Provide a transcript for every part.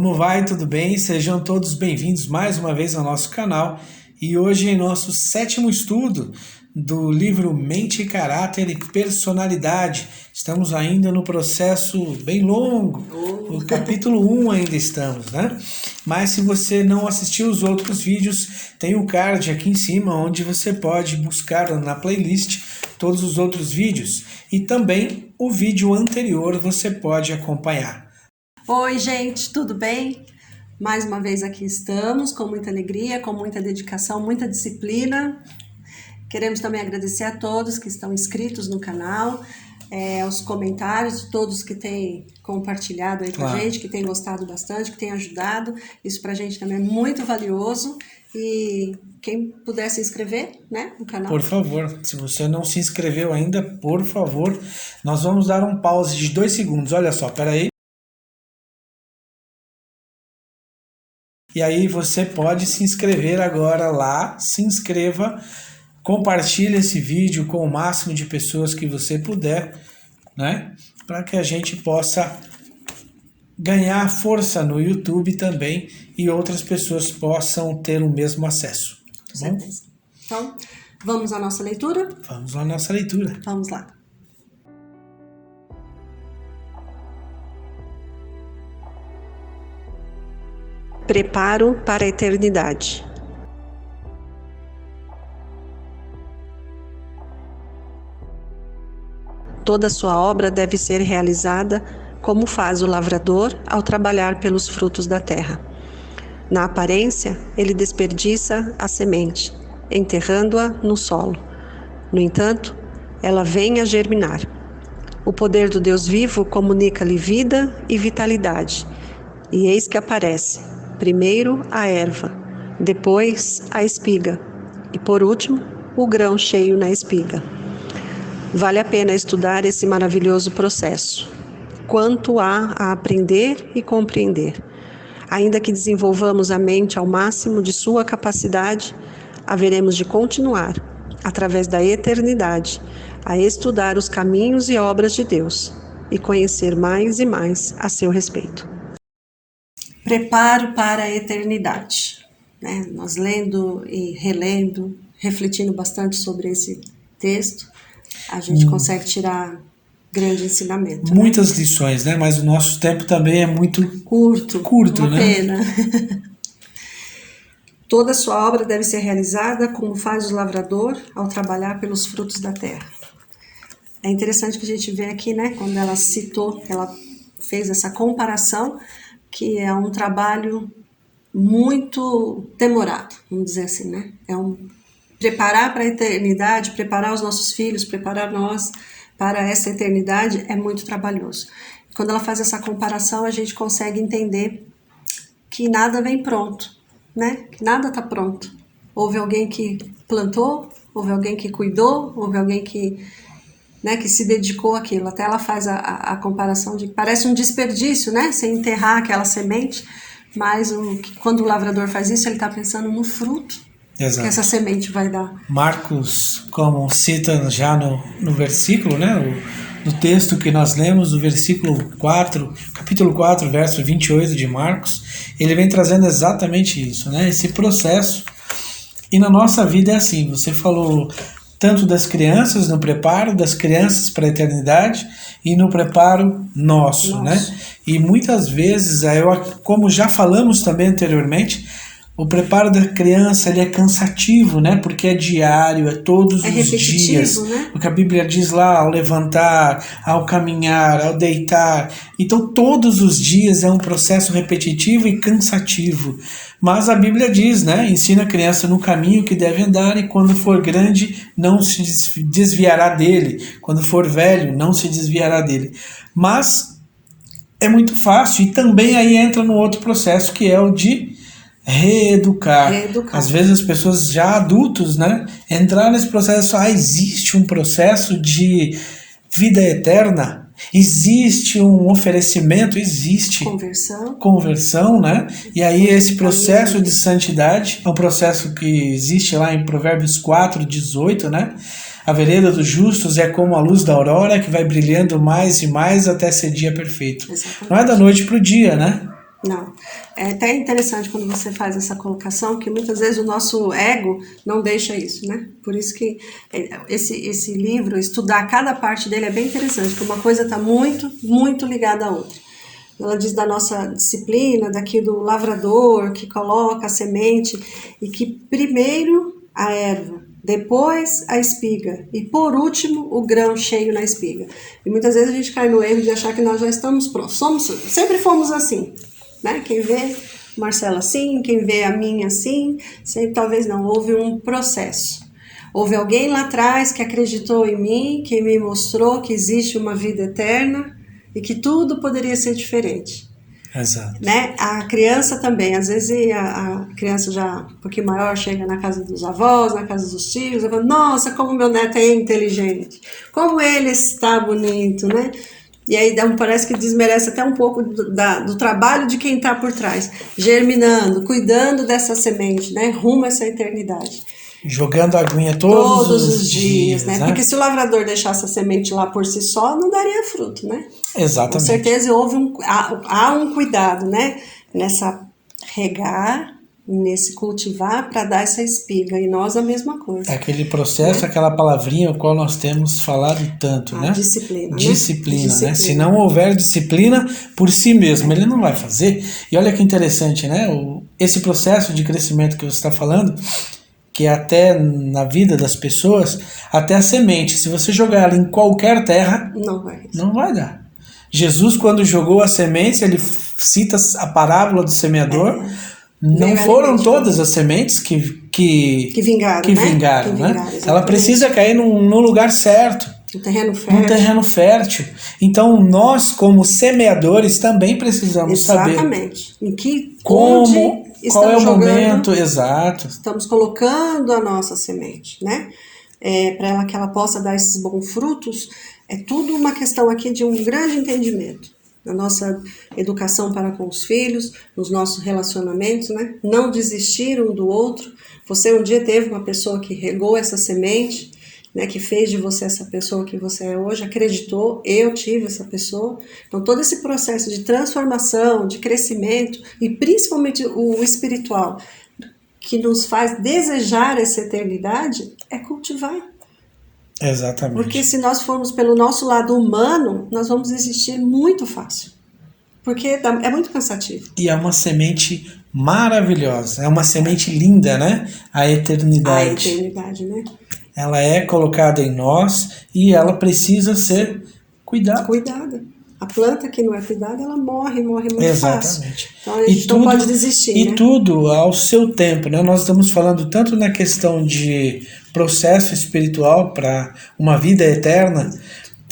Como vai? Tudo bem? Sejam todos bem-vindos mais uma vez ao nosso canal e hoje em nosso 7º estudo do livro Mente, Caráter e Personalidade. Estamos ainda no processo bem longo, no capítulo 1 ainda estamos, né? Mas se você não assistiu os outros vídeos, tem o card aqui em cima onde você pode buscar na playlist todos os outros vídeos e também o vídeo anterior você pode acompanhar. Oi, gente, tudo bem? Mais uma vez aqui estamos, com muita alegria, com muita dedicação, muita disciplina. Queremos também agradecer a todos que estão inscritos no canal, os comentários, todos que têm compartilhado aí com a gente, que têm gostado bastante, que têm ajudado. Isso pra gente também é muito valioso. E quem puder se inscrever, né, no canal. Por favor, se você não se inscreveu ainda, por favor, nós vamos dar um pause de 2 segundos. Olha só, peraí. E aí você pode se inscrever agora lá, se inscreva, compartilhe esse vídeo com o máximo de pessoas que você puder, né? Para que a gente possa ganhar força no YouTube também e outras pessoas possam ter o mesmo acesso. Com certeza. Então, vamos à nossa leitura? Vamos à nossa leitura. Vamos lá. Preparo para a eternidade. Toda sua obra deve ser realizada como faz o lavrador ao trabalhar pelos frutos da terra. Na aparência, ele desperdiça a semente, enterrando-a no solo. No entanto, ela vem a germinar. O poder do Deus vivo comunica-lhe vida e vitalidade. E eis que aparece, primeiro a erva, depois a espiga, e por último, o grão cheio na espiga. Vale a pena estudar esse maravilhoso processo. Quanto há a aprender e compreender. Ainda que desenvolvamos a mente ao máximo de sua capacidade, haveremos de continuar, através da eternidade, a estudar os caminhos e obras de Deus e conhecer mais e mais a seu respeito. Preparo para a eternidade. Nós lendo e relendo, refletindo bastante sobre esse texto, a gente consegue tirar grande ensinamento. Muitas lições, né? Mas o nosso tempo também é muito curto, uma né? Pena. Toda sua obra deve ser realizada como faz o lavrador ao trabalhar pelos frutos da terra. É interessante que a gente vê aqui, né? Quando ela citou, ela fez essa comparação, que é um trabalho muito demorado, vamos dizer assim, né? Preparar para a eternidade, preparar os nossos filhos, preparar nós para essa eternidade é muito trabalhoso. Quando ela faz essa comparação, a gente consegue entender que nada vem pronto, né? Que nada está pronto. Houve alguém que plantou, houve alguém que cuidou, houve alguém que se dedicou àquilo. Até ela faz a comparação de que parece um desperdício, né? Sem enterrar aquela semente, mas quando o lavrador faz isso, ele está pensando no fruto. Exato. Que essa semente vai dar. Marcos, como cita já no versículo, né? No texto que nós lemos, o versículo 4, capítulo 4, verso 28 de Marcos, ele vem trazendo exatamente isso, né? Esse processo. E na nossa vida é assim, você falou tanto das crianças, no preparo das crianças para a eternidade e no preparo nosso, né? E muitas vezes, como já falamos também anteriormente, o preparo da criança ele é cansativo, né? Porque é diário, é todos os dias. Né? O que a Bíblia diz lá, ao levantar, ao caminhar, ao deitar. Então todos os dias é um processo repetitivo e cansativo. Mas a Bíblia diz, né? Ensina a criança no caminho que deve andar e quando for grande não se desviará dele. Quando for velho não se desviará dele. Mas é muito fácil e também aí entra no outro processo que é o de reeducar. Às vezes as pessoas já adultos, né, entrar nesse processo, existe um processo de vida eterna, existe um oferecimento, existe conversão, né? E aí esse processo de santidade é um processo que existe lá em Provérbios 4:18, né? A vereda dos justos é como a luz da aurora que vai brilhando mais e mais até ser dia perfeito. Exatamente. Não é da noite para o dia, né? Não. É até interessante quando você faz essa colocação, que muitas vezes o nosso ego não deixa isso, né? Por isso que esse livro, estudar cada parte dele é bem interessante, porque uma coisa está muito, muito ligada à outra. Ela diz da nossa disciplina, daqui do lavrador, que coloca a semente, e que primeiro a erva, depois a espiga, e por último o grão cheio na espiga. E muitas vezes a gente cai no erro de achar que nós já estamos prontos. Sempre fomos assim. Né? Quem vê o Marcelo assim, quem vê a minha assim, talvez não, houve um processo. Houve alguém lá atrás que acreditou em mim, que me mostrou que existe uma vida eterna e que tudo poderia ser diferente. Exato. Né? A criança também, às vezes a criança já um pouquinho maior chega na casa dos avós, na casa dos tios, e fala, nossa, como meu neto é inteligente, como ele está bonito, né? E aí parece que desmerece até um pouco do trabalho de quem está por trás, germinando, cuidando dessa semente, né, rumo a essa eternidade. Jogando aguinha todos os dias, né? Porque se o lavrador deixasse a semente lá por si só, não daria fruto, né? Exatamente. Com certeza há um cuidado, né? Nessa regar, nesse cultivar para dar essa espiga, e nós a mesma coisa. É aquele processo, né? Aquela palavrinha o qual nós temos falado tanto, né? Disciplina, né? Se não houver disciplina por si mesmo, ele não vai fazer. E olha que interessante, né? Esse processo de crescimento que você está falando, que até na vida das pessoas, até a semente, se você jogar ela em qualquer terra, não vai dar. Jesus, quando jogou as sementes, ele cita a parábola do semeador. Não foram todas as sementes que vingaram, né? Ela precisa cair num lugar certo. Um terreno fértil. Então, nós, como semeadores, também precisamos saber. Exatamente. Qual é o momento exato. Estamos colocando a nossa semente, né? Para que ela possa dar esses bons frutos. É tudo uma questão aqui de um grande entendimento. Na nossa educação para com os filhos, nos nossos relacionamentos, né? Não desistir um do outro. Você um dia teve uma pessoa que regou essa semente, né? Que fez de você essa pessoa que você é hoje, acreditou, eu tive essa pessoa. Então todo esse processo de transformação, de crescimento, e principalmente o espiritual, que nos faz desejar essa eternidade, é cultivar. Exatamente. Porque se nós formos pelo nosso lado humano, nós vamos desistir muito fácil. Porque é muito cansativo. E é uma semente maravilhosa, é uma semente linda, né? A eternidade. A eternidade, né? Ela é colocada em nós e ela precisa ser cuidada. A planta que não é cuidada, ela morre muito Exatamente. Fácil. Então a gente não pode desistir, E né? tudo ao seu tempo, né? Nós estamos falando tanto na questão de processo espiritual para uma vida eterna,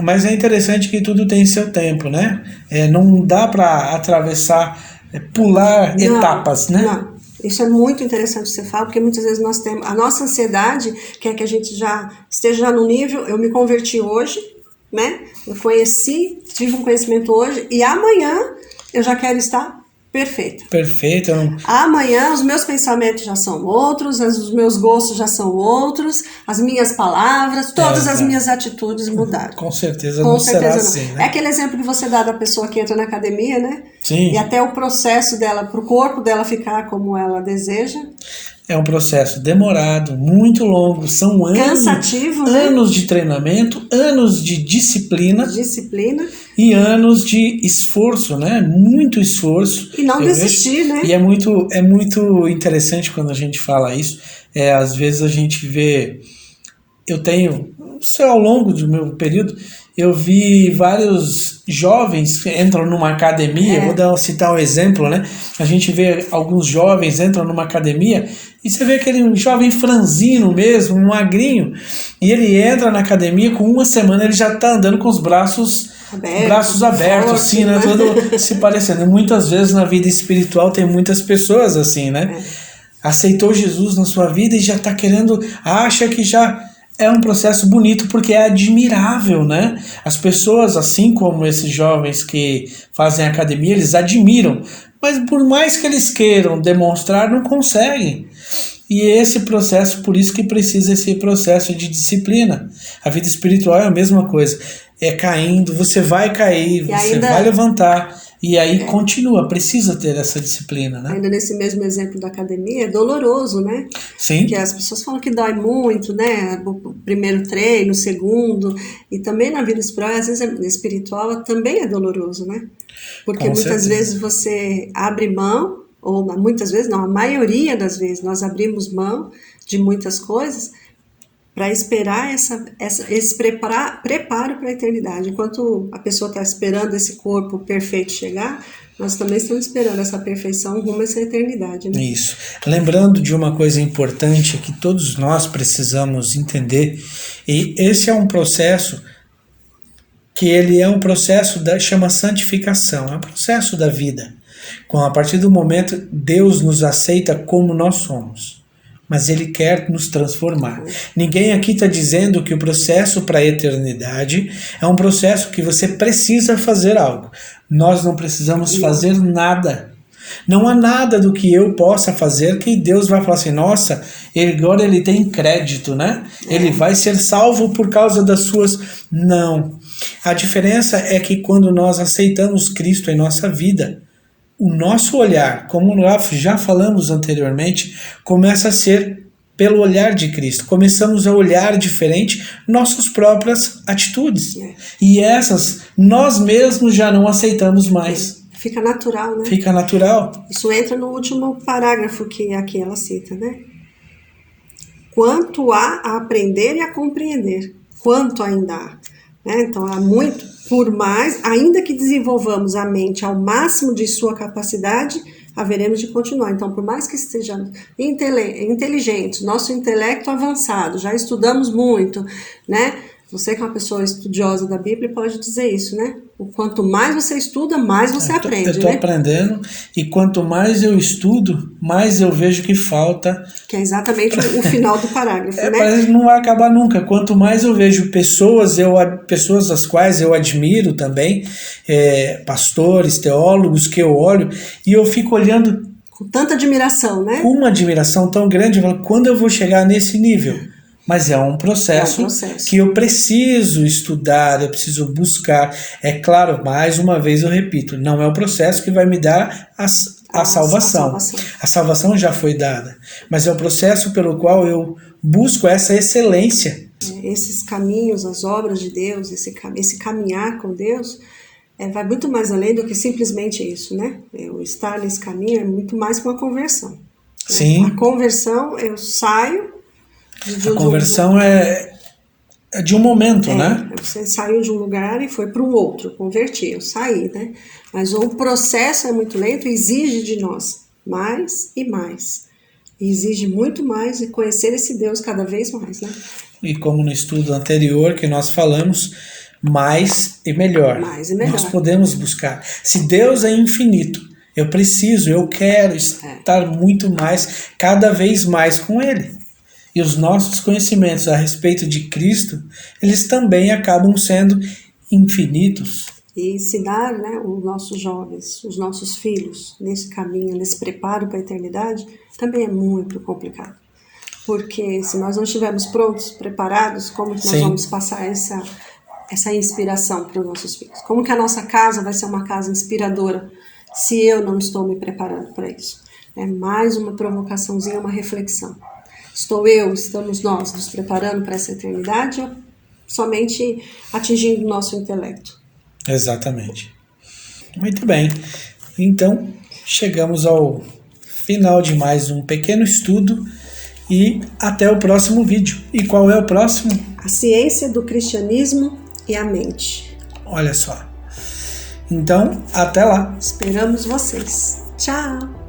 mas é interessante que tudo tem seu tempo, né? Não dá para atravessar, pular etapas, né? Não. Isso é muito interessante você falar, porque muitas vezes nós temos... A nossa ansiedade quer que a gente já esteja no nível... Eu me converti hoje, né? Eu tive um conhecimento hoje, e amanhã eu já quero estar perfeita. Amanhã os meus pensamentos já são outros, os meus gostos já são outros, as minhas palavras, todas as minhas atitudes mudaram. Com certeza não será assim, né? É aquele exemplo que você dá da pessoa que entra na academia, né? Sim. E até o processo dela, para o corpo dela ficar como ela deseja. É um processo demorado, muito longo, são anos, cansativo, anos de treinamento, anos de disciplina e anos de esforço, né? Muito esforço. E não desistir, né? E é muito interessante quando a gente fala isso. Às vezes a gente vê, ao longo do meu período, eu vi vários jovens que entram numa academia, vou citar um exemplo, né? A gente vê alguns jovens entram numa academia e você vê aquele jovem franzino mesmo, um magrinho, e ele entra na academia, com uma semana ele já está andando com os braços abertos, assim, né? Todo se parecendo. Muitas vezes na vida espiritual tem muitas pessoas assim, né? Aceitou Jesus na sua vida e já está acha que já... É um processo bonito porque é admirável, né? As pessoas, assim como esses jovens que fazem academia, eles admiram. Mas por mais que eles queiram demonstrar, não conseguem. E esse processo, por isso que precisa esse processo de disciplina. A vida espiritual é a mesma coisa. É caindo, você vai cair, vai levantar. E aí continua, precisa ter essa disciplina, né? Ainda nesse mesmo exemplo da academia, é doloroso, né? Sim. Porque as pessoas falam que dói muito, né? O primeiro treino, o segundo, e também na vida espiritual, às vezes espiritual também é doloroso, né? Porque muitas vezes você abre mão, ou muitas vezes não, a maioria das vezes nós abrimos mão de muitas coisas para esperar esse preparo para a eternidade. Enquanto a pessoa está esperando esse corpo perfeito chegar, nós também estamos esperando essa perfeição rumo a essa eternidade. Né? Isso. Lembrando de uma coisa importante que todos nós precisamos entender, e esse é um processo que ele é um processo chama santificação, é um processo da vida. A partir do momento Deus nos aceita como nós somos, mas Ele quer nos transformar. Ninguém aqui está dizendo que o processo para a eternidade é um processo que você precisa fazer algo. Nós não precisamos fazer nada. Não há nada do que eu possa fazer que Deus vai falar assim, nossa, agora ele tem crédito, né? Ele vai ser salvo por causa das suas... Não. A diferença é que quando nós aceitamos Cristo em nossa vida, o nosso olhar, como nós já falamos anteriormente, começa a ser pelo olhar de Cristo. Começamos a olhar diferente nossas próprias atitudes. E essas nós mesmos já não aceitamos mais. Fica natural, né? Fica natural. Isso entra no último parágrafo que aqui ela cita, né? Quanto há a aprender e a compreender. Quanto ainda há. Né? Então, há muito, por mais, ainda que desenvolvamos a mente ao máximo de sua capacidade, haveremos de continuar. Então, por mais que estejamos inteligentes, nosso intelecto avançado, já estudamos muito, né? Você que é uma pessoa estudiosa da Bíblia pode dizer isso, né? O quanto mais você estuda, mais você aprende, eu tô aprendendo, e quanto mais eu estudo, mais eu vejo que falta. Que é exatamente o final do parágrafo, né? Parece que não vai acabar nunca. Quanto mais eu vejo pessoas das quais eu admiro também, pastores, teólogos que eu olho, e eu fico olhando com tanta admiração, né? Com uma admiração tão grande, eu falo, quando eu vou chegar nesse nível? Mas é um processo que eu preciso estudar, eu preciso buscar. É claro, mais uma vez eu repito, não é o processo que vai me dar a salvação. A salvação já foi dada, mas é o processo pelo qual eu busco essa excelência. Esses caminhos, as obras de Deus, esse caminhar com Deus, vai muito mais além do que simplesmente isso, né? Eu estar nesse caminho é muito mais que uma conversão. Sim. A conversão, eu saio... A conversão é de um momento, né? Você saiu de um lugar e foi para o outro, converti, eu saí, né? Mas o processo é muito lento e exige de nós mais e mais. E exige muito mais de conhecer esse Deus cada vez mais, né? E como no estudo anterior que nós falamos, mais e melhor. Mais e melhor. Nós podemos buscar. Se Deus é infinito, eu quero estar muito mais, cada vez mais com Ele. E os nossos conhecimentos a respeito de Cristo, eles também acabam sendo infinitos. E ensinar, né, os nossos jovens, os nossos filhos, nesse caminho, nesse preparo para a eternidade, também é muito complicado. Porque se nós não estivermos prontos, preparados, como que nós vamos passar essa inspiração para os nossos filhos? Como que a nossa casa vai ser uma casa inspiradora se eu não estou me preparando para isso? É mais uma provocaçãozinha, uma reflexão. Estamos nós nos preparando para essa eternidade ou somente atingindo o nosso intelecto? Exatamente. Muito bem. Então, chegamos ao final de mais um pequeno estudo e até o próximo vídeo. E qual é o próximo? A ciência do cristianismo e a mente. Olha só. Então, até lá. Esperamos vocês. Tchau!